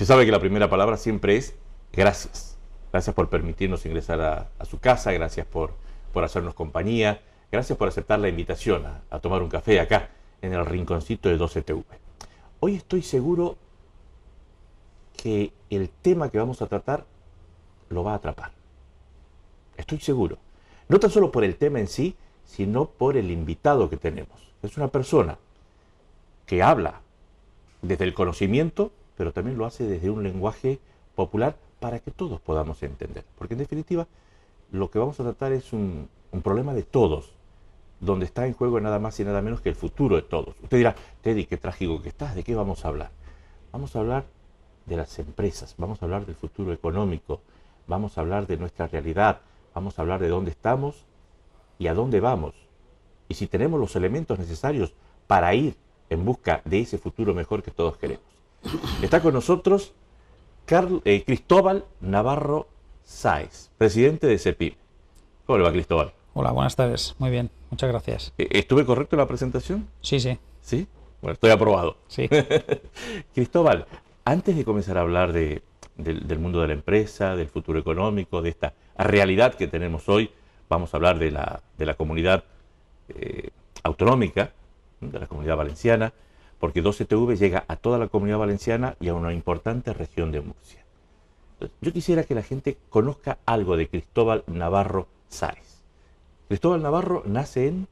Usted sabe que la primera palabra siempre es gracias. Gracias por permitirnos ingresar a su casa, gracias por hacernos compañía, gracias por aceptar la invitación a tomar un café acá, en el rinconcito de 12TV. Hoy estoy seguro que el tema que vamos a tratar lo va a atrapar. Estoy seguro. No tan solo por el tema en sí, sino por el invitado que tenemos. Es una persona que habla desde el conocimiento, pero también lo hace desde un lenguaje popular para que todos podamos entender. Porque en definitiva, lo que vamos a tratar es un problema de todos, donde está en juego nada más y nada menos que el futuro de todos. Usted dirá, Teddy, qué trágico que estás, ¿de qué vamos a hablar? Vamos a hablar de las empresas, vamos a hablar del futuro económico, vamos a hablar de nuestra realidad, vamos a hablar de dónde estamos y a dónde vamos. Y si tenemos los elementos necesarios para ir en busca de ese futuro mejor que todos queremos. Está con nosotros Cristóbal Navarro Sáez, presidente de CEPIME. ¿Cómo le va, Cristóbal? Hola, buenas tardes. Muy bien, muchas gracias. ¿Estuve correcto en la presentación? Sí, sí. ¿Sí? Bueno, estoy aprobado. Sí. Cristóbal, antes de comenzar a hablar del mundo de la empresa, del futuro económico, de esta realidad que tenemos hoy, vamos a hablar de la comunidad autonómica, de la comunidad valenciana, porque 12TV llega a toda la comunidad valenciana y a una importante región de Murcia. Yo quisiera que la gente conozca algo de Cristóbal Navarro Sáez. Cristóbal Navarro nace en...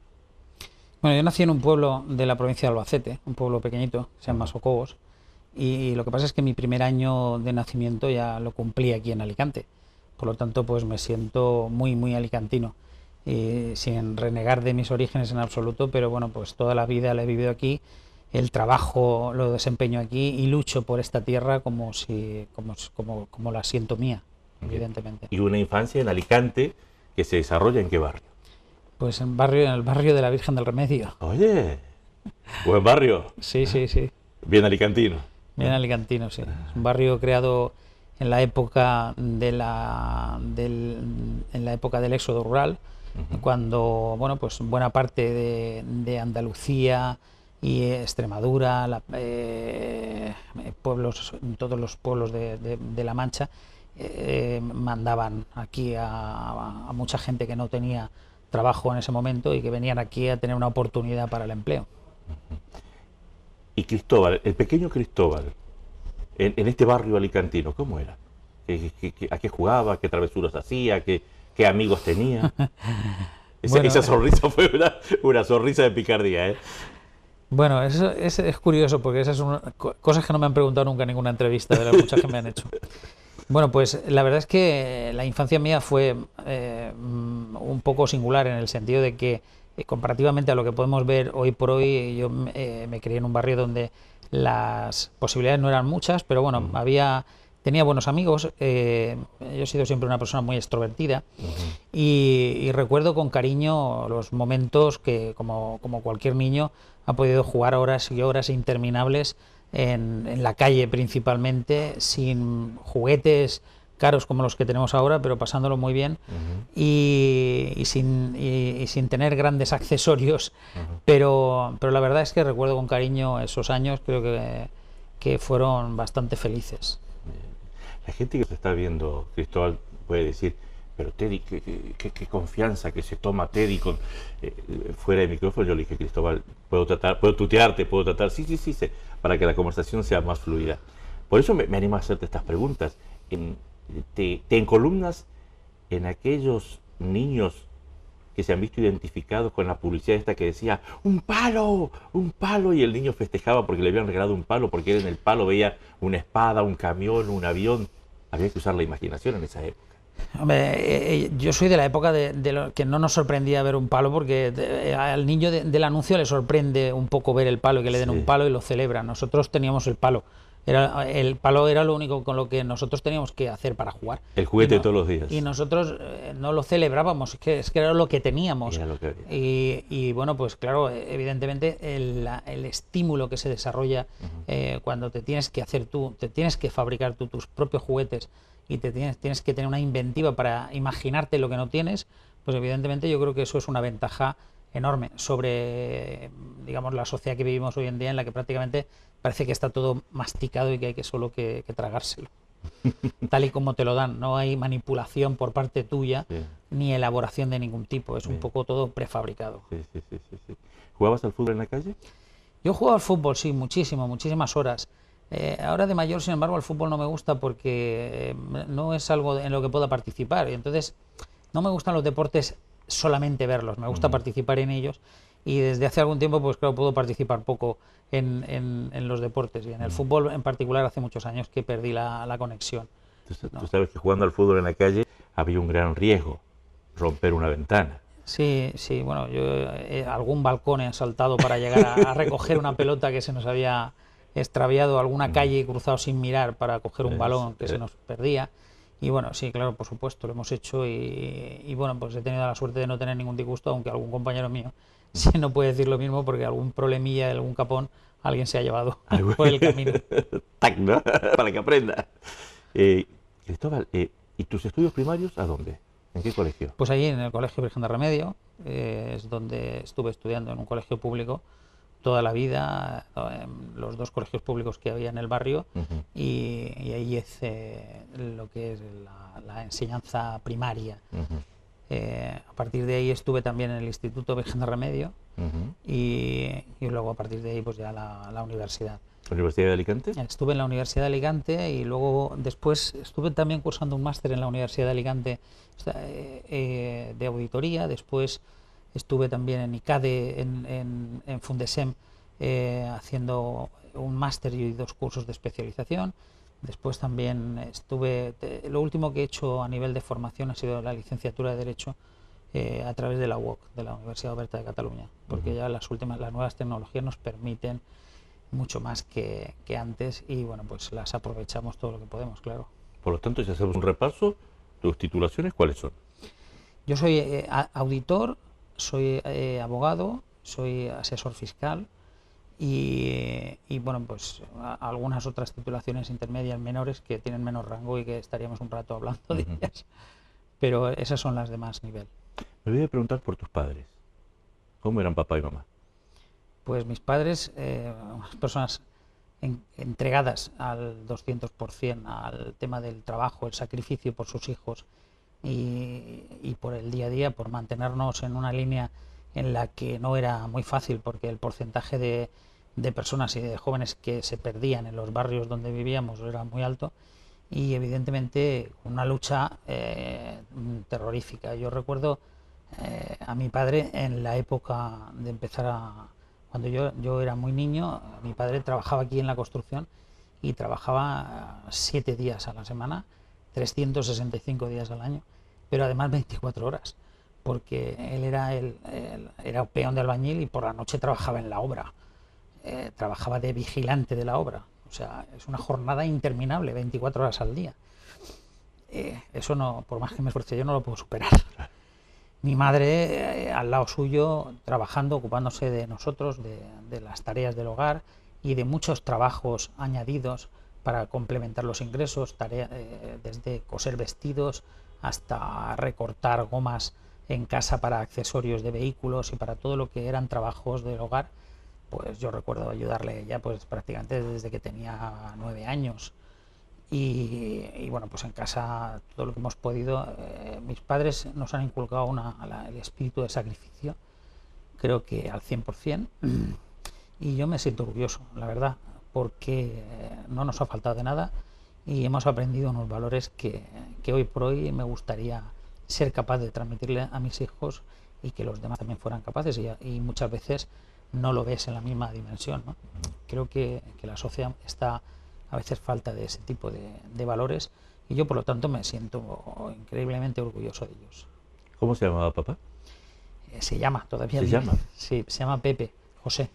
Bueno, yo nací en un pueblo de la provincia de Albacete, un pueblo pequeñito, se llama Socobos, y lo que pasa es que mi primer año de nacimiento ya lo cumplí aquí en Alicante. Por lo tanto, pues me siento muy, muy alicantino, sin renegar de mis orígenes en absoluto, pero bueno, pues toda la vida la he vivido aquí, el trabajo lo desempeño aquí y lucho por esta tierra como la siento mía, evidentemente. Y una infancia en Alicante que se desarrolla ¿en qué barrio? Pues en el barrio de la Virgen del Remedio. Oye, buen barrio. Sí, sí, sí. Bien alicantino. Bien alicantino, sí. Es un barrio creado en la época en la época del éxodo rural, cuando, bueno, pues buena parte de Andalucía y Extremadura, todos los pueblos de La Mancha, mandaban aquí a mucha gente que no tenía trabajo en ese momento y que venían aquí a tener una oportunidad para el empleo. Y Cristóbal, el pequeño Cristóbal, en este barrio alicantino, ¿cómo era? ¿A qué jugaba? ¿Qué travesuras hacía? ¿Qué amigos tenía? Esa sonrisa fue una sonrisa de picardía, ¿eh? Bueno, eso es curioso porque esas son cosas que no me han preguntado nunca en ninguna entrevista de las muchas que me han hecho. Bueno, pues la verdad es que la infancia mía fue un poco singular en el sentido de que comparativamente a lo que podemos ver hoy por hoy, yo me crié en un barrio donde las posibilidades no eran muchas, pero bueno, tenía buenos amigos, yo he sido siempre una persona muy extrovertida y recuerdo con cariño los momentos que, como cualquier niño, ha podido jugar horas y horas interminables en la calle principalmente, sin juguetes caros como los que tenemos ahora, pero pasándolo muy bien y sin tener grandes accesorios, pero la verdad es que recuerdo con cariño esos años, creo que fueron bastante felices. La gente que se está viendo, Cristóbal, puede decir, pero Teddy, qué confianza que se toma Teddy fuera de micrófono. Yo le dije, Cristóbal, puedo tutearte, sí, para que la conversación sea más fluida. Por eso me animo a hacerte estas preguntas. Te encolumnas en aquellos niños que se han visto identificados con la publicidad esta que decía un palo, y el niño festejaba porque le habían regalado un palo, porque él en el palo veía una espada, un camión, un avión. Había que usar la imaginación en esa época. Hombre, yo soy de la época de lo que no nos sorprendía ver un palo, porque al niño del anuncio le sorprende un poco ver el palo, que le den un palo y lo celebra. Nosotros teníamos el palo. El palo era lo único con lo que nosotros teníamos que hacer para jugar. El juguete de todos los días. Y nosotros no lo celebrábamos, es que era lo que teníamos. Era lo que había. Y bueno, pues claro, evidentemente el estímulo que se desarrolla cuando te tienes que fabricar tú tus propios juguetes y tienes que tener una inventiva para imaginarte lo que no tienes, pues evidentemente yo creo que eso es una ventaja enorme sobre, digamos, la sociedad que vivimos hoy en día, en la que prácticamente parece que está todo masticado y que hay que solo que tragárselo. Tal y como te lo dan, no hay manipulación por parte tuya, sí, ni elaboración de ningún tipo, es un poco todo prefabricado. Sí. ¿Jugabas al fútbol en la calle? Yo jugaba al fútbol, sí, muchísimas horas. Ahora de mayor, sin embargo, el fútbol no me gusta porque no es algo en lo que pueda participar, y entonces no me gustan los deportes solamente verlos, me gusta participar en ellos, y desde hace algún tiempo, pues claro, puedo participar poco en los deportes, y en el fútbol en particular hace muchos años que perdí la conexión. Tú sabes que jugando al fútbol en la calle había un gran riesgo, romper una ventana. Sí, bueno, yo algún balcón he saltado para llegar a recoger una pelota que se nos había extraviado, alguna calle he cruzado sin mirar para coger un balón que se nos perdía. Y bueno, sí, claro, por supuesto, lo hemos hecho y bueno, pues he tenido la suerte de no tener ningún disgusto, aunque algún compañero mío sí no puede decir lo mismo porque algún problemilla, algún capón, alguien se ha llevado por el camino. Tac, ¿no? Para que aprenda. Cristóbal, ¿y tus estudios primarios a dónde? ¿En qué colegio? Pues allí en el Colegio Virgen de Remedio, es donde estuve estudiando en un colegio público toda la vida, en los dos colegios públicos que había en el barrio, y ahí hice lo que es la enseñanza primaria. A partir de ahí estuve también en el Instituto Virgen de Remedio, y luego a partir de ahí pues ya la universidad. ¿La Universidad de Alicante? Estuve en la Universidad de Alicante y luego después estuve también cursando un máster en la Universidad de Alicante de auditoría. Después estuve también en ICADE, en Fundesem, haciendo un máster y 2 cursos de especialización. Después también lo último que he hecho a nivel de formación ha sido la licenciatura de Derecho a través de la UOC, de la Universidad Oberta de Cataluña, porque ya las nuevas tecnologías nos permiten mucho más que antes y bueno, pues las aprovechamos todo lo que podemos, claro. Por lo tanto, si hacemos un repaso, ¿tus titulaciones cuáles son? Yo soy auditor, soy abogado, soy asesor fiscal y bueno, pues algunas otras titulaciones intermedias menores que tienen menos rango y que estaríamos un rato hablando de ellas, pero esas son las de más nivel. Me voy a preguntar por tus padres. ¿Cómo eran papá y mamá? Pues mis padres, unas personas entregadas al 200% al tema del trabajo, el sacrificio por sus hijos y por el día a día, por mantenernos en una línea en la que no era muy fácil porque el porcentaje de personas y de jóvenes que se perdían en los barrios donde vivíamos era muy alto y evidentemente una lucha terrorífica. Yo recuerdo a mi padre en la época de empezar cuando yo era muy niño, mi padre trabajaba aquí en la construcción y trabajaba 7 días a la semana, 365 días al año, pero además 24 horas, porque él era peón de albañil y por la noche trabajaba en la obra, trabajaba de vigilante de la obra, o sea, es una jornada interminable, 24 horas al día. Eso no, por más que me esfuerce yo, no lo puedo superar. Mi madre al lado suyo, trabajando, ocupándose de nosotros, de las tareas del hogar y de muchos trabajos añadidos para complementar los ingresos, desde coser vestidos hasta recortar gomas en casa para accesorios de vehículos y para todo lo que eran trabajos del hogar. Pues yo recuerdo ayudarle ya pues prácticamente desde que tenía 9 años. Y bueno, pues en casa todo lo que hemos podido, mis padres nos han inculcado el espíritu de sacrificio, creo que al 100%, y yo me siento orgulloso, la verdad, porque no nos ha faltado de nada y hemos aprendido unos valores que hoy por hoy me gustaría ser capaz de transmitirle a mis hijos y que los demás también fueran capaces y muchas veces no lo ves en la misma dimensión, ¿no? Creo que la sociedad está a veces falta de ese tipo de valores y yo por lo tanto me siento increíblemente orgulloso de ellos. ¿Cómo se llamaba papá? Se llama todavía. ¿Se llama? Sí, se llama Pepe, José.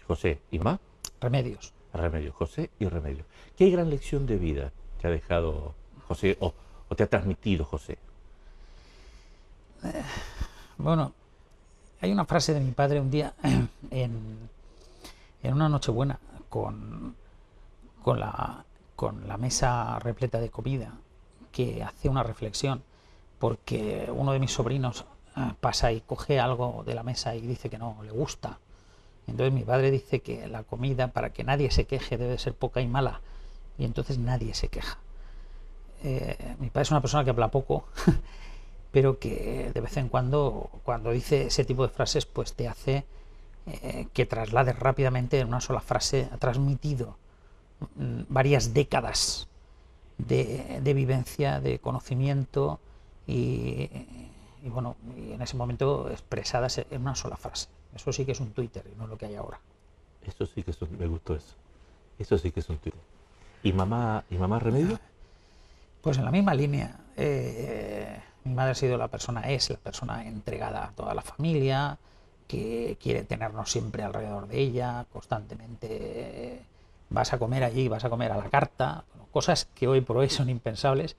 José, ¿y más? Remedios. Remedios, José y Remedios. ¿Qué gran lección de vida te ha dejado José o te ha transmitido José? Bueno, hay una frase de mi padre un día en una Nochebuena con la mesa repleta de comida, que hace una reflexión, porque uno de mis sobrinos pasa y coge algo de la mesa y dice que no le gusta. Entonces mi padre dice que la comida, para que nadie se queje, debe ser poca y mala, y entonces nadie se queja. Mi padre es una persona que habla poco, pero que de vez en cuando dice ese tipo de frases, pues te hace que traslades rápidamente en una sola frase. Ha transmitido varias décadas de vivencia, de conocimiento y bueno, y en ese momento expresadas en una sola frase. Eso sí que es un Twitter y no lo que hay ahora. Eso sí que me gustó eso. Eso sí que es un Twitter. ¿Y mamá Remedio? Pues en la misma línea. Mi madre ha sido es la persona entregada a toda la familia, que quiere tenernos siempre alrededor de ella, constantemente. Vas a comer allí, vas a comer a la carta, cosas que hoy por hoy son impensables.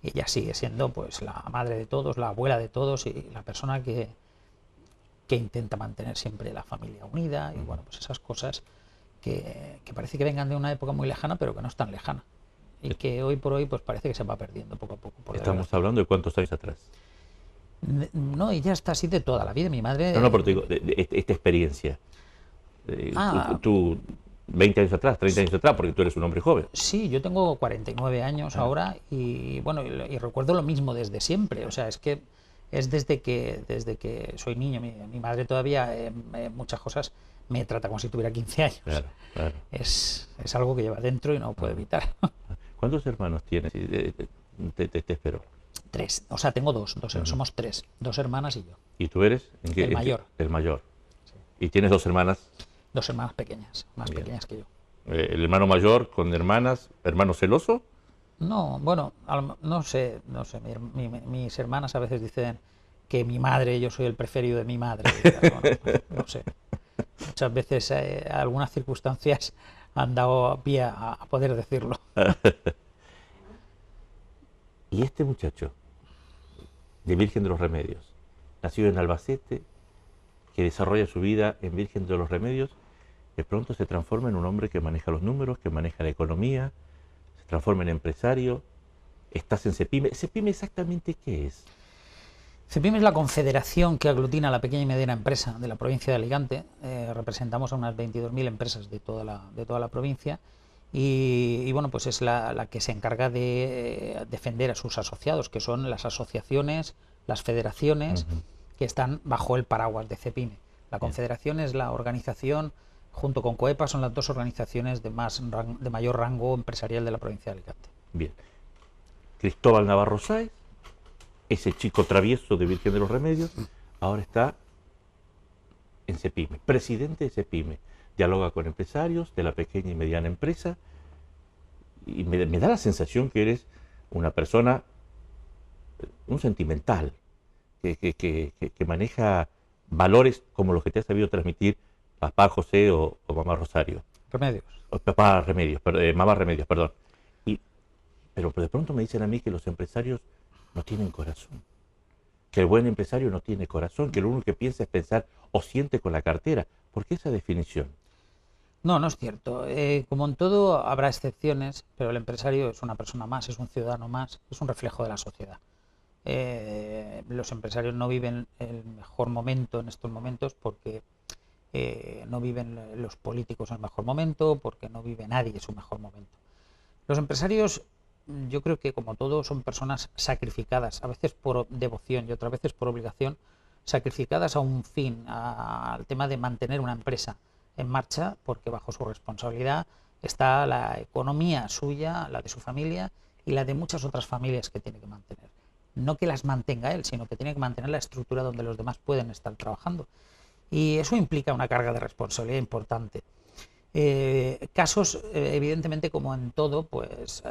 Y ella sigue siendo pues la madre de todos, la abuela de todos y la persona que intenta mantener siempre la familia unida. Y bueno, pues esas cosas que parece que vengan de una época muy lejana, pero que no es tan lejana. Y que hoy por hoy pues parece que se va perdiendo poco a poco. Estamos hablando de cuántos años atrás. No, ella está así de toda la vida. Mi madre... No, pero te digo, de esta experiencia. Tú 20 años atrás, 30 años atrás, porque tú eres un hombre joven. Sí, yo tengo 49 años ahora y bueno, y recuerdo lo mismo desde siempre. O sea, es que es desde que soy niño. Mi madre todavía muchas cosas me trata como si tuviera 15 años. Claro, claro. Es algo que lleva dentro y no puede evitar. ¿Cuántos hermanos tienes? Te espero. 3. O sea, tengo dos. Somos 3. 2 hermanas y yo. ¿Y tú eres? El mayor. El mayor. Sí. ¿Y tienes 2 hermanas? 2 hermanas pequeñas, más pequeñas que yo. ¿El hermano mayor con hermanas, hermano celoso? No, bueno, no sé. Mis hermanas a veces dicen que mi madre, yo soy el preferido de mi madre. Bueno, no sé. Muchas veces algunas circunstancias han dado pie a poder decirlo. Y este muchacho, de Virgen de los Remedios, nacido en Albacete, que desarrolla su vida en Virgen de los Remedios, de pronto se transforma en un hombre que maneja los números, que maneja la economía, se transforma en empresario, estás en CEPIME. ¿CEPIME exactamente qué es? CEPIME es la confederación que aglutina a la pequeña y mediana empresa de la provincia de Alicante. Representamos a unas 22.000 empresas de toda la provincia y bueno, pues es la que se encarga de defender a sus asociados, que son las asociaciones, las federaciones que están bajo el paraguas de CEPIME. La confederación es la organización, junto con COEPA, son las 2 organizaciones de mayor rango empresarial de la provincia de Alicante. Bien. Cristóbal Navarro Sáez, ese chico travieso de Virgen de los Remedios, ahora está en CEPIME, presidente de CEPIME. Dialoga con empresarios de la pequeña y mediana empresa y me da la sensación que eres una persona, un sentimental, que maneja valores como los que te ha sabido transmitir papá José o mamá Rosario. Remedios. Mamá Remedios, perdón. Pero de pronto me dicen a mí que los empresarios no tienen corazón, que el buen empresario no tiene corazón, que lo único que piensa es pensar o siente con la cartera. ¿Por qué esa definición? No, no es cierto. Como en todo habrá excepciones, pero el empresario es una persona más, es un ciudadano más, es un reflejo de la sociedad. Los empresarios no viven el mejor momento en estos momentos porque no viven los políticos en el mejor momento, porque no vive nadie su mejor momento. Los empresarios, yo creo que como todos son personas sacrificadas, a veces por devoción y otras veces por obligación, sacrificadas a un fin, al tema de mantener una empresa en marcha, porque bajo su responsabilidad está la economía suya, la de su familia y la de muchas otras familias que tiene que mantener. No que las mantenga él, sino que tiene que mantener la estructura donde los demás pueden estar trabajando. Y eso implica una carga de responsabilidad importante. Casos, evidentemente, como en todo, pues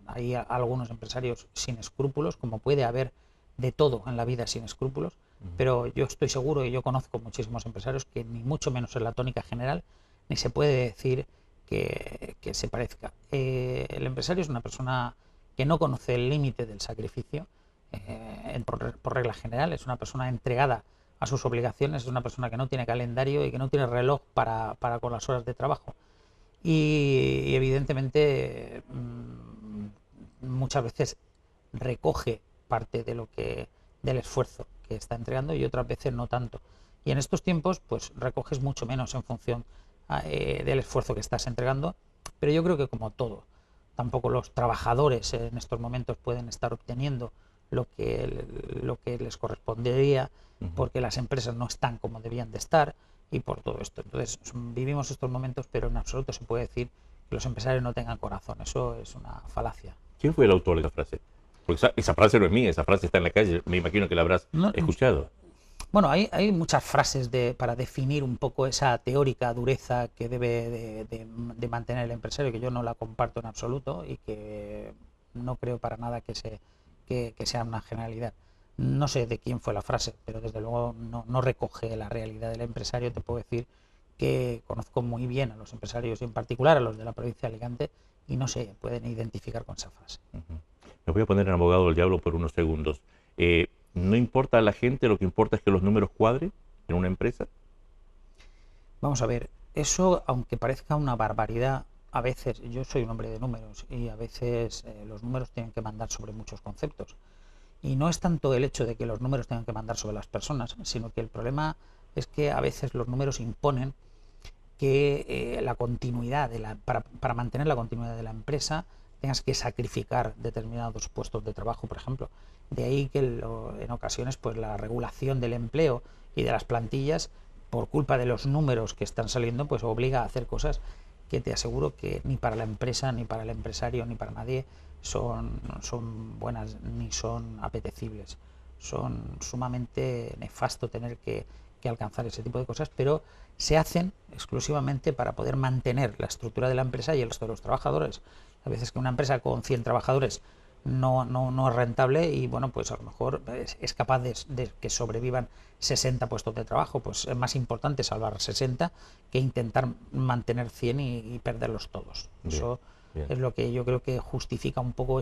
hay algunos empresarios sin escrúpulos, como puede haber de todo en la vida sin escrúpulos, pero yo estoy seguro y yo conozco muchísimos empresarios que ni mucho menos en la tónica general, ni se puede decir que se parezca. El empresario es una persona que no conoce el límite del sacrificio, por regla general, es una persona entregada a sus obligaciones, es una persona que no tiene calendario y que no tiene reloj para con las horas de trabajo. Y evidentemente muchas veces recoge parte de lo que del esfuerzo que está entregando y otras veces no tanto. Y en estos tiempos pues recoges mucho menos en función del esfuerzo que estás entregando, pero yo creo que como todo, tampoco los trabajadores en estos momentos pueden estar obteniendo lo que les correspondería, porque las empresas no están como debían de estar y por todo esto. Entonces vivimos estos momentos, pero en absoluto se puede decir que los empresarios no tengan corazón. Eso es una falacia. ¿Quién fue el autor de esa frase? Porque esa frase no es mía, esa frase está en la calle, me imagino que la habrás No, escuchado. bueno, hay muchas frases para definir un poco esa teórica dureza que debe de mantener el empresario, que yo no la comparto en absoluto y que no creo para nada que sea una generalidad. No sé de quién fue la frase, pero desde luego no recoge la realidad del empresario. Te puedo decir que conozco muy bien a los empresarios y en particular a los de la provincia de Alicante y no se pueden identificar con esa frase. Me voy a poner en abogado del diablo por unos segundos. ¿No importa a la gente, lo que importa es que los números cuadren en una empresa? Vamos a ver, eso, aunque parezca una barbaridad, a veces, yo soy un hombre de números y a veces los números tienen que mandar sobre muchos conceptos. Y no es tanto el hecho de que los números tengan que mandar sobre las personas, sino que el problema es que a veces los números imponen que la continuidad, para mantener la continuidad de la empresa, tengas que sacrificar determinados puestos de trabajo, por ejemplo. De ahí que en ocasiones pues la regulación del empleo y de las plantillas, por culpa de los números que están saliendo, pues obliga a hacer cosas que te aseguro que ni para la empresa, ni para el empresario, ni para nadie son buenas ni son apetecibles. Son sumamente nefasto tener que alcanzar ese tipo de cosas, pero se hacen exclusivamente para poder mantener la estructura de la empresa y el resto de los trabajadores. A veces que una empresa con 100 trabajadores no es rentable y bueno, pues a lo mejor es capaz de que sobrevivan 60 puestos de trabajo, pues es más importante salvar 60 que intentar mantener 100 y perderlos todos. Bien, Eso bien. es lo que yo creo que justifica un poco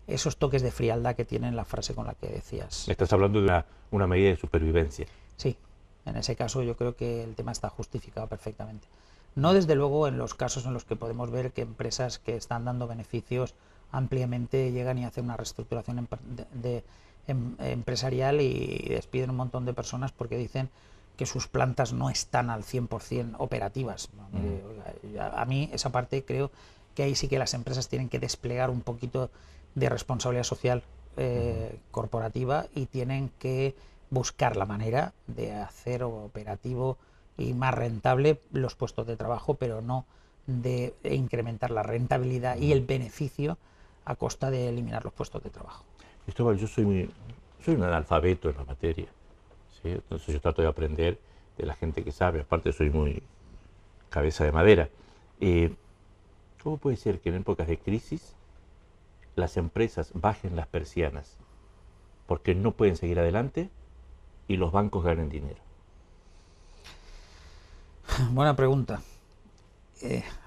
esos toques de frialdad que tiene la frase con la que decías. Estás hablando de una medida de supervivencia. Sí, en ese caso yo creo que el tema está justificado perfectamente. No desde luego en los casos en los que podemos ver que empresas que están dando beneficios ampliamente llegan y hacen una reestructuración empresarial y despiden un montón de personas porque dicen que sus plantas no están al 100% operativas. A mí esa parte creo que ahí sí que las empresas tienen que desplegar un poquito de responsabilidad social corporativa y tienen que buscar la manera de hacer operativo y más rentable los puestos de trabajo, pero no de incrementar la rentabilidad y el beneficio a costa de eliminar los puestos de trabajo. Cristóbal, yo soy un analfabeto en la materia, ¿sí? Entonces yo trato de aprender de la gente que sabe, aparte soy muy cabeza de madera. ¿Cómo puede ser que en épocas de crisis las empresas bajen las persianas porque no pueden seguir adelante y los bancos ganen dinero? Buena pregunta.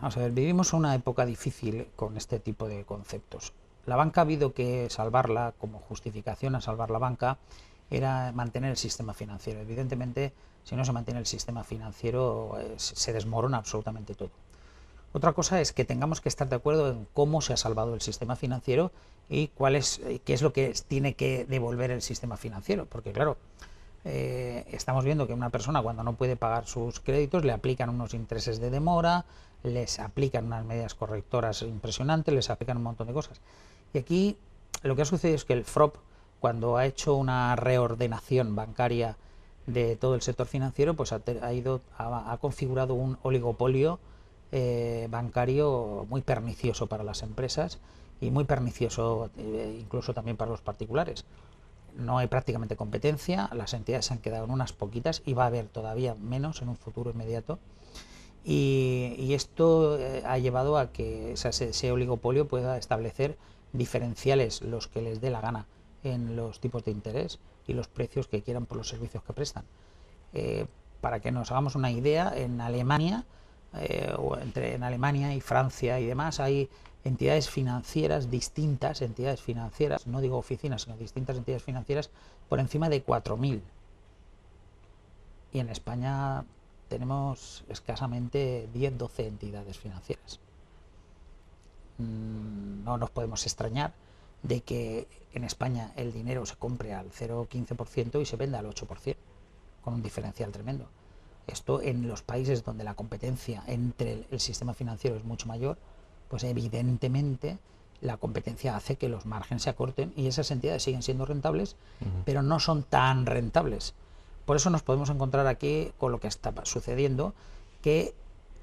Vamos a ver, vivimos una época difícil con este tipo de conceptos. La banca ha habido que salvarla, como justificación a salvar la banca, era mantener el sistema financiero. Evidentemente, si no se mantiene el sistema financiero, se desmorona absolutamente todo. Otra cosa es que tengamos que estar de acuerdo en cómo se ha salvado el sistema financiero y qué es lo que tiene que devolver el sistema financiero. Porque claro, estamos viendo que una persona cuando no puede pagar sus créditos le aplican unos intereses de demora, les aplican unas medidas correctoras impresionantes, les aplican un montón de cosas. Y aquí lo que ha sucedido es que el FROP, cuando ha hecho una reordenación bancaria de todo el sector financiero, pues ha configurado un oligopolio bancario muy pernicioso para las empresas y muy pernicioso incluso también para los particulares. No hay prácticamente competencia, las entidades se han quedado en unas poquitas y va a haber todavía menos en un futuro inmediato. Y esto ha llevado a que ese oligopolio pueda establecer diferenciales, los que les dé la gana, en los tipos de interés y los precios que quieran por los servicios que prestan. Para que nos hagamos una idea, en Alemania, en Alemania y Francia y demás, hay entidades financieras distintas, entidades financieras, no digo oficinas, sino distintas entidades financieras, por encima de 4.000. Y en España tenemos escasamente 10-12 entidades financieras. No nos podemos extrañar de que en España el dinero se compre al 0,15% y se venda al 8%, con un diferencial tremendo. Esto en los países donde la competencia entre el sistema financiero es mucho mayor, pues evidentemente la competencia hace que los márgenes se acorten y esas entidades siguen siendo rentables, pero no son tan rentables. Por eso nos podemos encontrar aquí con lo que está sucediendo, que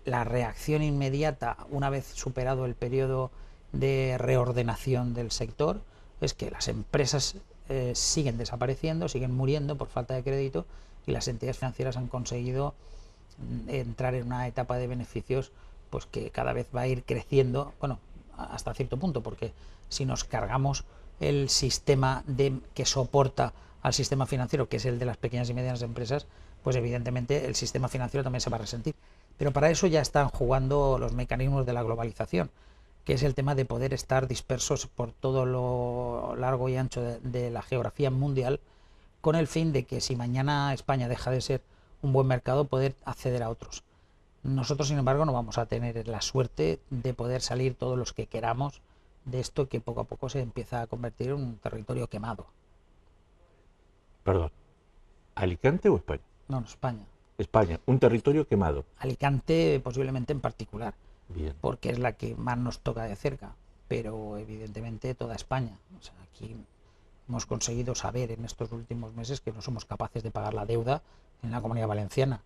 la reacción inmediata, una vez superado el periodo de reordenación del sector, es que las empresas siguen desapareciendo, siguen muriendo por falta de crédito, y las entidades financieras han conseguido entrar en una etapa de beneficios pues que cada vez va a ir creciendo, bueno, hasta cierto punto, porque si nos cargamos el sistema que soporta al sistema financiero, que es el de las pequeñas y medianas empresas, pues evidentemente el sistema financiero también se va a resentir. Pero para eso ya están jugando los mecanismos de la globalización, que es el tema de poder estar dispersos por todo lo largo y ancho de la geografía mundial, con el fin de que si mañana España deja de ser un buen mercado, poder acceder a otros. Nosotros, sin embargo, no vamos a tener la suerte de poder salir todos los que queramos de esto, que poco a poco se empieza a convertir en un territorio quemado. Perdón, ¿Alicante o España? No, no, España. España, un territorio quemado. Alicante posiblemente en particular, Bien. porque es la que más nos toca de cerca, pero evidentemente toda España. O sea, aquí hemos conseguido saber en estos últimos meses que no somos capaces de pagar la deuda en la Comunidad Valenciana.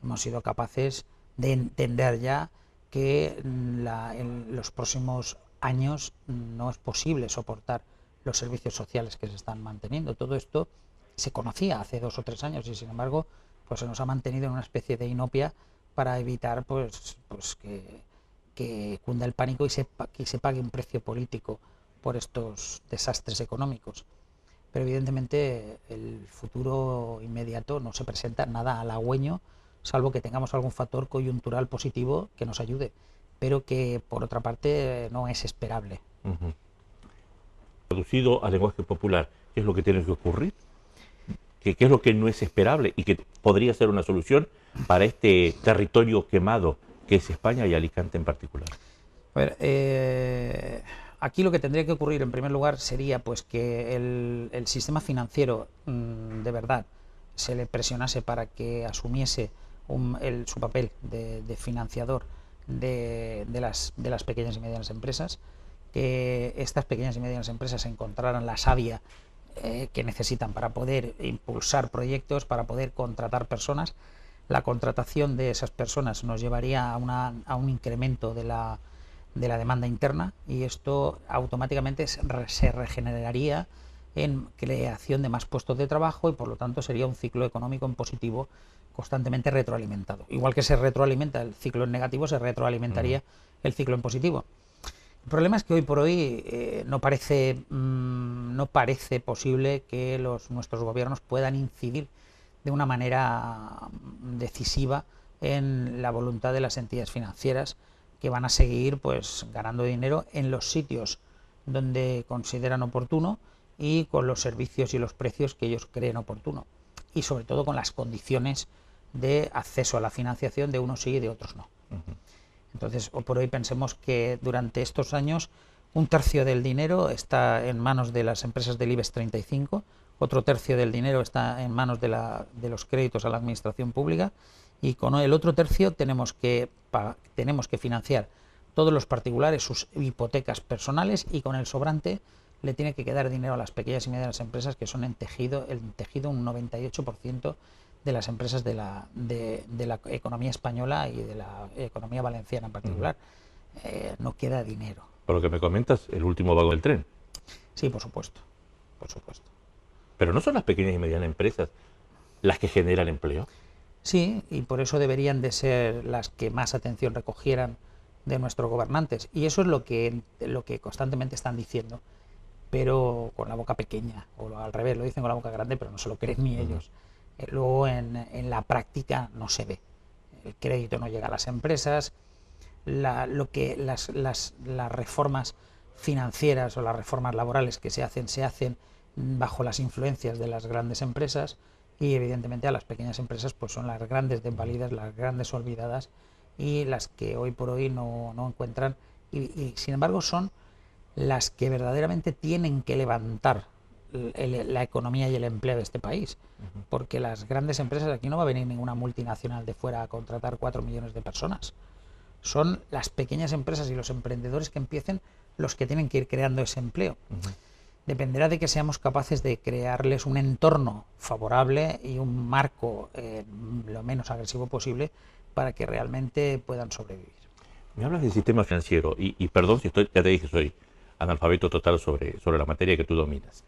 Hemos sido capaces de entender ya que en los próximos años no es posible soportar los servicios sociales que se están manteniendo. Todo esto se conocía hace 2 o 3 años y sin embargo pues se nos ha mantenido en una especie de inopia para evitar pues que cunda el pánico y se pague un precio político por estos desastres económicos. Pero evidentemente el futuro inmediato no se presenta nada halagüeño, salvo que tengamos algún factor coyuntural positivo que nos ayude, pero que por otra parte no es esperable. Traducido a lenguaje popular, ¿qué es lo que tiene que ocurrir? ¿Qué es lo que no es esperable y que podría ser una solución para este territorio quemado que es España y Alicante en particular? A ver, aquí lo que tendría que ocurrir en primer lugar sería pues que el sistema financiero de verdad se le presionase para que asumiese su papel de financiador de las pequeñas y medianas empresas, que estas pequeñas y medianas empresas encontraran la savia que necesitan para poder impulsar proyectos, para poder contratar personas. La contratación de esas personas nos llevaría a un incremento de la demanda interna y esto automáticamente se regeneraría en creación de más puestos de trabajo y por lo tanto sería un ciclo económico en positivo constantemente retroalimentado. Igual que se retroalimenta el ciclo en negativo, se retroalimentaría el ciclo en positivo. El problema es que hoy por hoy no parece posible que nuestros gobiernos puedan incidir de una manera decisiva en la voluntad de las entidades financieras, que van a seguir pues ganando dinero en los sitios donde consideran oportuno y con los servicios y los precios que ellos creen oportuno, y sobre todo con las condiciones de acceso a la financiación de unos sí y de otros no. Entonces, hoy por hoy pensemos que durante estos años 1/3 del dinero está en manos de las empresas del IBEX 35, otro 1/3 del dinero está en manos de los créditos a la administración pública, y con el otro 1/3 tenemos que financiar todos los particulares sus hipotecas personales, y con el sobrante le tiene que quedar dinero a las pequeñas y medianas empresas, que son el tejido un 98% de las empresas de la economía española y de la economía valenciana en particular. No queda dinero. Por lo que me comentas, el último vagón del tren. Sí, por supuesto, por supuesto. Pero ¿no son las pequeñas y medianas empresas las que generan empleo? Sí, y por eso deberían de ser las que más atención recogieran de nuestros gobernantes. Y eso es lo que constantemente están diciendo, pero con la boca pequeña, o al revés, lo dicen con la boca grande, pero no se lo creen ni ellos. Luego en la práctica no se ve. El crédito no llega a las empresas, las reformas financieras o las reformas laborales que se hacen bajo las influencias de las grandes empresas, y evidentemente a las pequeñas empresas pues son las grandes desvalidas, las grandes olvidadas, y las que hoy por hoy no encuentran, y sin embargo son las que verdaderamente tienen que levantar la economía y el empleo de este país, porque las grandes empresas, aquí no va a venir ninguna multinacional de fuera a contratar 4 millones de personas. Son las pequeñas empresas y los emprendedores que empiecen los que tienen que ir creando ese empleo. Dependerá de que seamos capaces de crearles un entorno favorable y un marco lo menos agresivo posible para que realmente puedan sobrevivir. Me hablas del sistema financiero y perdón si estoy, ya te dije, soy analfabeto total sobre la materia que tú dominas.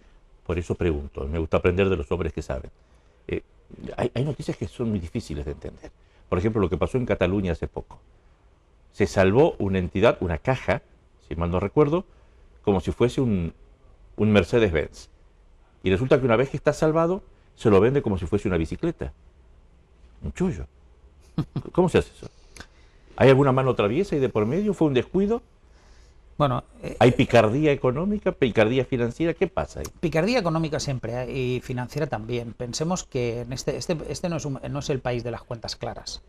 Por eso pregunto, me gusta aprender de los hombres que saben. Hay noticias que son muy difíciles de entender. Por ejemplo, lo que pasó en Cataluña hace poco. Se salvó una entidad, una caja, si mal no recuerdo, como si fuese un Mercedes-Benz. Y resulta que una vez que está salvado, se lo vende como si fuese una bicicleta. Un chollo. ¿Cómo se hace eso? ¿Hay alguna mano traviesa y de por medio? ¿Fue un descuido? Bueno, ¿Hay picardía económica, picardía financiera? ¿Qué pasa ahí? Picardía económica siempre y financiera también. Pensemos que en este no es el país de las cuentas claras.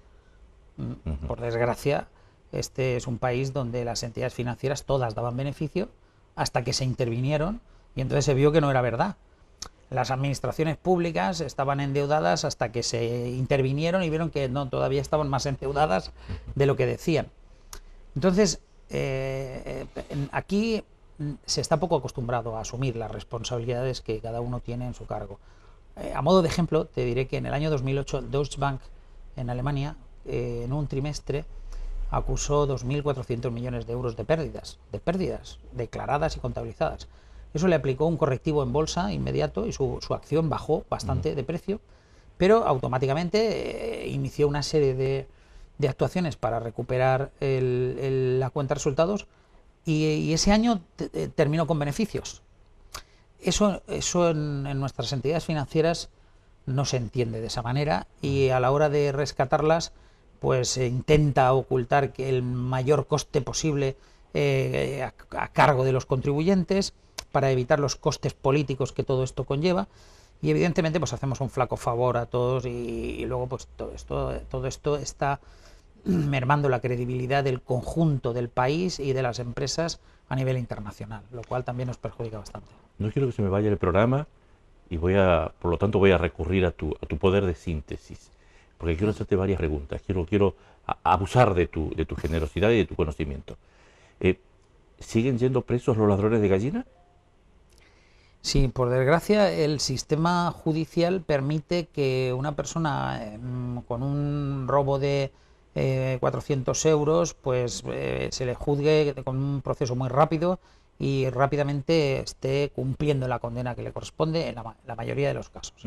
Por desgracia, este es un país donde las entidades financieras todas daban beneficio hasta que se intervinieron y entonces se vio que no era verdad. Las administraciones públicas estaban endeudadas hasta que se intervinieron y vieron que no, todavía estaban más endeudadas de lo que decían. Entonces, aquí se está poco acostumbrado a asumir las responsabilidades que cada uno tiene en su cargo. A modo de ejemplo, te diré que en el año 2008 Deutsche Bank en Alemania, en un trimestre, acusó 2.400 millones de euros de pérdidas declaradas y contabilizadas. Eso le aplicó un correctivo en bolsa inmediato y su acción bajó bastante de precio, pero automáticamente inició una serie de actuaciones para recuperar la cuenta de resultados y ese año terminó con beneficios. Eso en nuestras entidades financieras no se entiende de esa manera y a la hora de rescatarlas pues se intenta ocultar que el mayor coste posible a cargo de los contribuyentes para evitar los costes políticos que todo esto conlleva y evidentemente pues hacemos un flaco favor a todos y luego pues todo esto está mermando la credibilidad del conjunto del país y de las empresas a nivel internacional, lo cual también nos perjudica bastante. No quiero que se me vaya el programa y por lo tanto voy a recurrir a tu poder de síntesis, porque quiero hacerte varias preguntas, quiero abusar de tu generosidad y de tu conocimiento. ¿Siguen yendo presos los ladrones de gallina? Sí, por desgracia el sistema judicial permite que una persona con un robo de 400 euros pues se le juzgue con un proceso muy rápido y rápidamente esté cumpliendo la condena que le corresponde en la mayoría de los casos.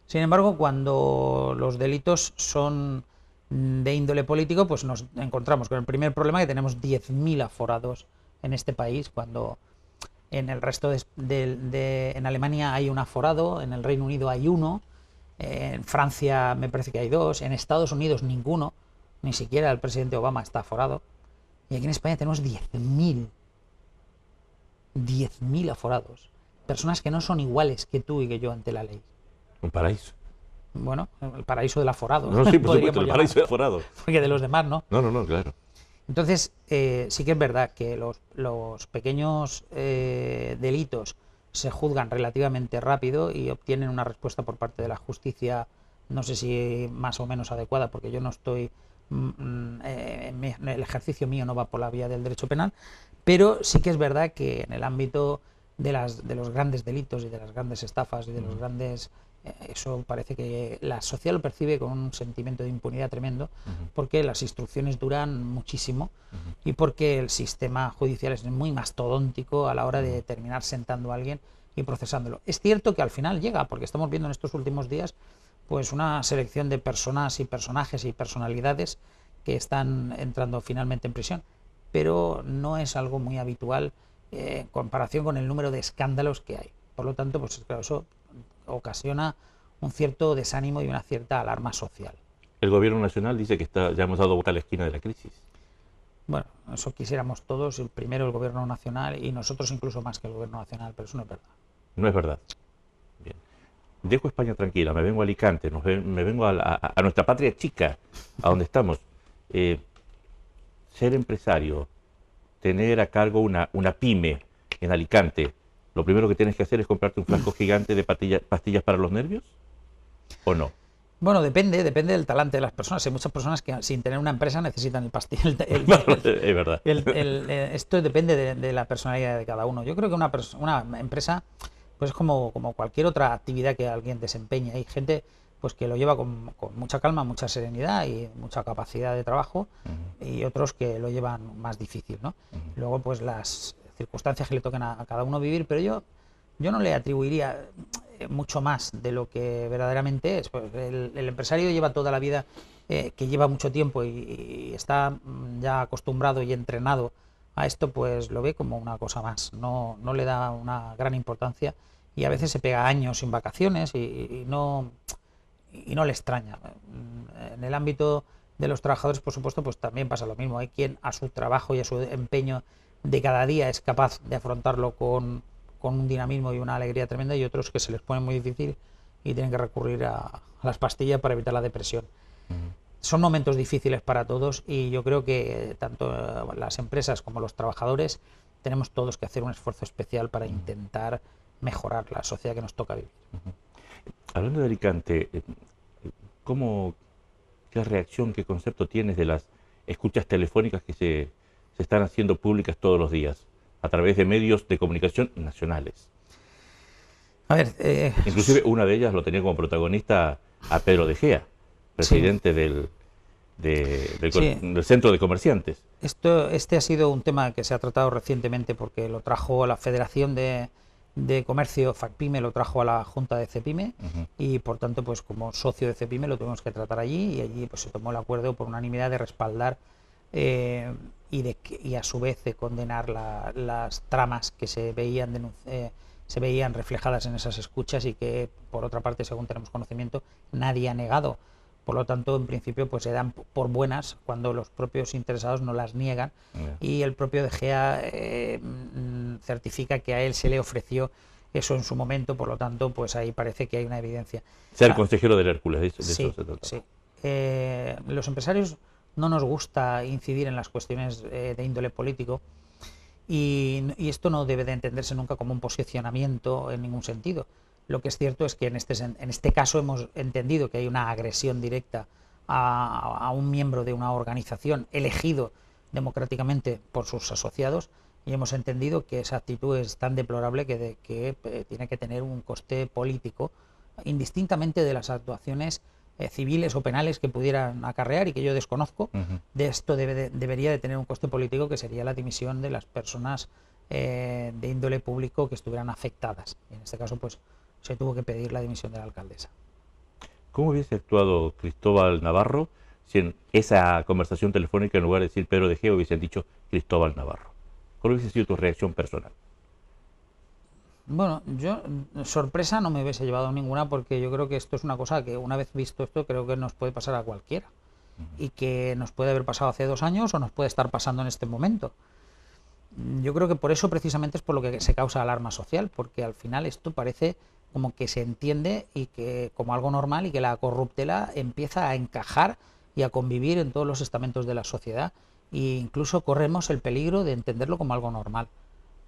Sin embargo, cuando los delitos son de índole político, pues nos encontramos con el primer problema, que tenemos 10.000 aforados en este país, cuando en el resto en Alemania hay un aforado, en el Reino Unido hay uno, en Francia me parece que hay dos, en Estados Unidos ninguno, ni siquiera el presidente Obama está aforado, y aquí en España tenemos 10.000 aforados, personas que no son iguales que tú y que yo ante la ley. Un paraíso. Bueno, el paraíso del aforado. No, sí, por supuesto, el paraíso del aforado. Porque de los demás, ¿no? No, claro. Entonces, sí que es verdad que los pequeños delitos se juzgan relativamente rápido y obtienen una respuesta por parte de la justicia, no sé si más o menos adecuada, porque yo no estoy, el ejercicio mío no va por la vía del derecho penal, pero sí que es verdad que en el ámbito de los grandes delitos y de las grandes estafas y de los grandes... Eso parece que la sociedad lo percibe con un sentimiento de impunidad tremendo, porque las instrucciones duran muchísimo y porque el sistema judicial es muy mastodóntico a la hora de terminar sentando a alguien y procesándolo. Es cierto que al final llega, porque estamos viendo en estos últimos días pues una selección de personas y personajes y personalidades que están entrando finalmente en prisión, pero no es algo muy habitual en comparación con el número de escándalos que hay. Por lo tanto, pues claro, eso ocasiona un cierto desánimo y una cierta alarma social. El gobierno nacional dice que ya hemos dado vuelta a la esquina de la crisis. Bueno, eso quisiéramos todos, primero el gobierno nacional y nosotros incluso más que el gobierno nacional, pero eso no es verdad. No es verdad. Bien. Dejo España tranquila, me vengo a Alicante, me vengo a nuestra patria chica, a donde estamos. Ser empresario, tener a cargo una pyme, en Alicante, ¿lo primero que tienes que hacer es comprarte un frasco gigante de pastillas para los nervios? ¿O no? Bueno, depende del talante de las personas. Hay muchas personas que sin tener una empresa necesitan el pastel. Es verdad. Esto depende de la personalidad de cada uno. Yo creo que una empresa pues es como cualquier otra actividad que alguien desempeña. Hay gente pues que lo lleva con mucha calma, mucha serenidad y mucha capacidad de trabajo, y otros que lo llevan más difícil, ¿no? Luego pues las circunstancias que le toquen a cada uno vivir, pero yo no le atribuiría mucho más de lo que verdaderamente es. Pues el empresario lleva toda la vida, que lleva mucho tiempo y está ya acostumbrado y entrenado a esto, pues lo ve como una cosa más, no le da una gran importancia, y a veces se pega años sin vacaciones y no le extraña. En el ámbito de los trabajadores, por supuesto, pues también pasa lo mismo. Hay quien a su trabajo y a su empeño de cada día es capaz de afrontarlo con un dinamismo y una alegría tremenda, y otros que se les pone muy difícil y tienen que recurrir a las pastillas para evitar la depresión. Son momentos difíciles para todos, y yo creo que tanto las empresas como los trabajadores tenemos todos que hacer un esfuerzo especial para intentar mejorar la sociedad que nos toca vivir. Hablando de Alicante, ¿qué reacción, qué concepto tienes de las escuchas telefónicas que se están haciendo públicas todos los días a través de medios de comunicación nacionales? A ver, inclusive una de ellas lo tenía como protagonista a Pedro de Gea, presidente sí. del Centro de Comerciantes. Este ha sido un tema que se ha tratado recientemente, porque lo trajo a la Federación de Comercio, FACPIME, lo trajo a la Junta de CEPIME, y por tanto, pues como socio de CEPIME lo tuvimos que tratar allí, y allí pues se tomó el acuerdo por unanimidad de respaldar y a su vez de condenar las tramas que se veían reflejadas en esas escuchas, y que por otra parte, según tenemos conocimiento, nadie ha negado. Por lo tanto, en principio, pues se dan por buenas cuando los propios interesados no las niegan, y el propio De Gea certifica que a él se le ofreció eso en su momento. Por lo tanto, pues ahí parece que hay una evidencia. Ser consejero del Hércules, de sí, eso se trata. Sí. Los empresarios no nos gusta incidir en las cuestiones de índole político, y esto no debe de entenderse nunca como un posicionamiento en ningún sentido. Lo que es cierto es que en este caso hemos entendido que hay una agresión directa a un miembro de una organización elegido democráticamente por sus asociados, y hemos entendido que esa actitud es tan deplorable que tiene que tener un coste político, indistintamente de las actuaciones civiles o penales que pudieran acarrear y que yo desconozco. De esto debería de tener un coste político, que sería la dimisión de las personas de índole público que estuvieran afectadas. Y en este caso, pues se tuvo que pedir la dimisión de la alcaldesa. ¿Cómo hubiese actuado Cristóbal Navarro si en esa conversación telefónica, en lugar de decir Pedro de Gea, hubiesen dicho Cristóbal Navarro? ¿Cuál hubiese sido tu reacción personal? Bueno, yo sorpresa no me hubiese llevado ninguna, porque yo creo que esto es una cosa que, una vez visto esto, creo que nos puede pasar a cualquiera, y que nos puede haber pasado hace 2 años o nos puede estar pasando en este momento. Yo creo que por eso precisamente es por lo que se causa alarma social, porque al final esto parece como que se entiende y que como algo normal, y que la corruptela empieza a encajar y a convivir en todos los estamentos de la sociedad, e incluso corremos el peligro de entenderlo como algo normal.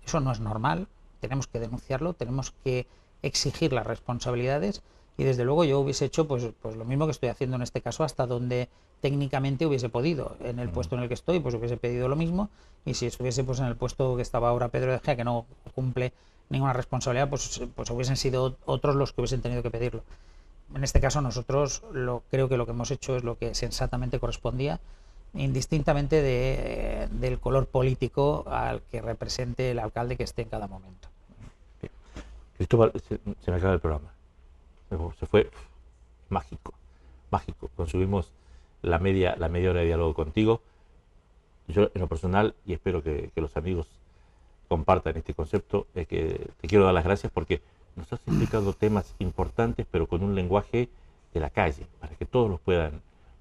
Eso no es normal, tenemos que denunciarlo, tenemos que exigir las responsabilidades, y desde luego yo hubiese hecho pues lo mismo que estoy haciendo en este caso, hasta donde técnicamente hubiese podido. En el puesto en el que estoy, pues hubiese pedido lo mismo, y si estuviese pues en el puesto que estaba ahora Pedro de Gea, que no cumple ninguna responsabilidad, pues hubiesen sido otros los que hubiesen tenido que pedirlo. En este caso nosotros creo que lo que hemos hecho es lo que sensatamente correspondía, indistintamente del color político al que represente el alcalde que esté en cada momento. Bien. Cristóbal, se me acaba el programa. Se fue mágico. Consumimos la media hora de diálogo contigo. Yo, en lo personal, y espero que los amigos compartan este concepto, es que te quiero dar las gracias, porque nos has explicado temas importantes, pero con un lenguaje de la calle, para que todos lo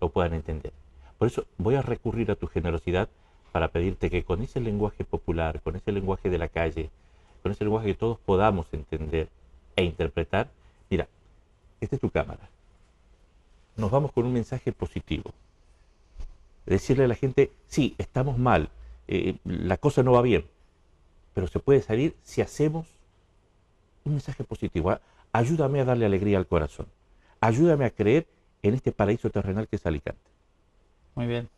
puedan entender. Por eso voy a recurrir a tu generosidad para pedirte que con ese lenguaje popular, con ese lenguaje de la calle, con ese lenguaje que todos podamos entender e interpretar, mira, esta es tu cámara. Nos vamos con un mensaje positivo. Decirle a la gente, sí, estamos mal, la cosa no va bien, pero se puede salir si hacemos un mensaje positivo. Ayúdame a darle alegría al corazón. Ayúdame a creer en este paraíso terrenal que es Alicante. Muy bien.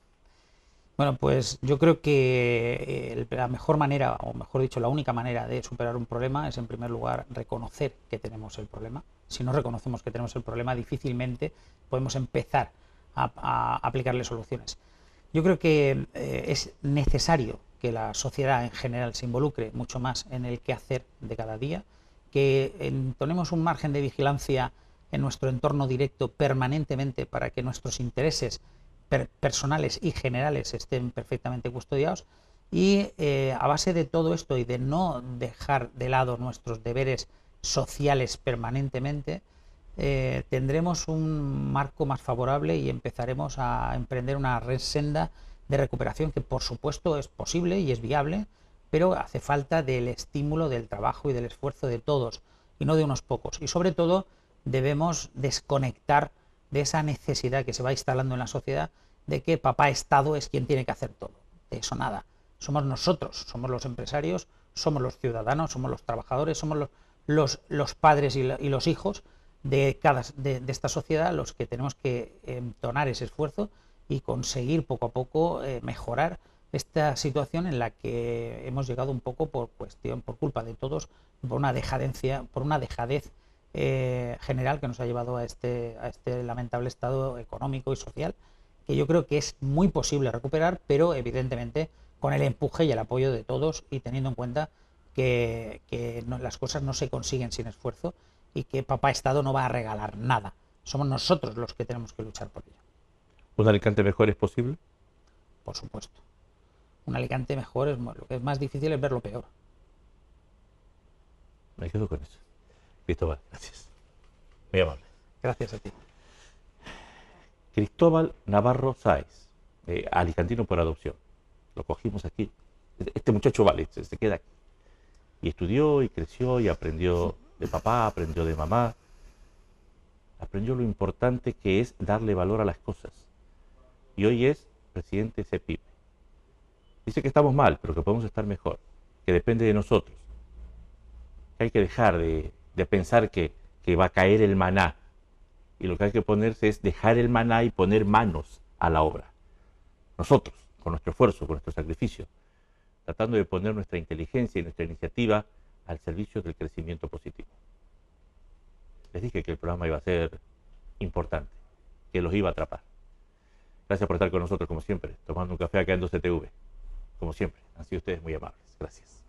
Bueno, pues yo creo que la mejor manera, o mejor dicho, la única manera de superar un problema es, en primer lugar, reconocer que tenemos el problema. Si no reconocemos que tenemos el problema, difícilmente podemos empezar a aplicarle soluciones. Yo creo que es necesario que la sociedad en general se involucre mucho más en el quehacer de cada día, que entonemos un margen de vigilancia en nuestro entorno directo permanentemente para que nuestros intereses personales y generales estén perfectamente custodiados, y a base de todo esto y de no dejar de lado nuestros deberes sociales permanentemente, tendremos un marco más favorable y empezaremos a emprender una senda de recuperación que, por supuesto, es posible y es viable, pero hace falta del estímulo, del trabajo y del esfuerzo de todos y no de unos pocos. Y sobre todo debemos desconectar de esa necesidad que se va instalando en la sociedad de que papá Estado es quien tiene que hacer todo. De eso nada. Somos nosotros, somos los empresarios, somos los ciudadanos, somos los trabajadores, somos los padres y los hijos de esta sociedad los que tenemos que entonar ese esfuerzo y conseguir poco a poco mejorar esta situación en la que hemos llegado un poco por culpa de todos, por una dejadez general que nos ha llevado a este lamentable estado económico y social, que yo creo que es muy posible recuperar, pero evidentemente con el empuje y el apoyo de todos, y teniendo en cuenta que las cosas no se consiguen sin esfuerzo y que papá Estado no va a regalar nada. Somos nosotros los que tenemos que luchar por ello. ¿Un Alicante mejor es posible? Por supuesto. Un Alicante mejor lo que es más difícil es ver lo peor. Me quedo con eso. Cristóbal, gracias. Muy amable. Gracias a ti. Cristóbal Navarro Sáez, alicantino por adopción. Lo cogimos aquí. Este muchacho vale, se queda aquí. Y estudió y creció y aprendió de papá, aprendió de mamá. Aprendió lo importante que es darle valor a las cosas. Y hoy es presidente de CEPIME. Dice que estamos mal, pero que podemos estar mejor, que depende de nosotros. Que hay que dejar de pensar que va a caer el maná. Y lo que hay que ponerse es dejar el maná y poner manos a la obra. Nosotros, con nuestro esfuerzo, con nuestro sacrificio, tratando de poner nuestra inteligencia y nuestra iniciativa al servicio del crecimiento positivo. Les dije que el programa iba a ser importante, que los iba a atrapar. Gracias por estar con nosotros, como siempre, tomando un café acá en 12TV. Como siempre, han sido ustedes muy amables. Gracias.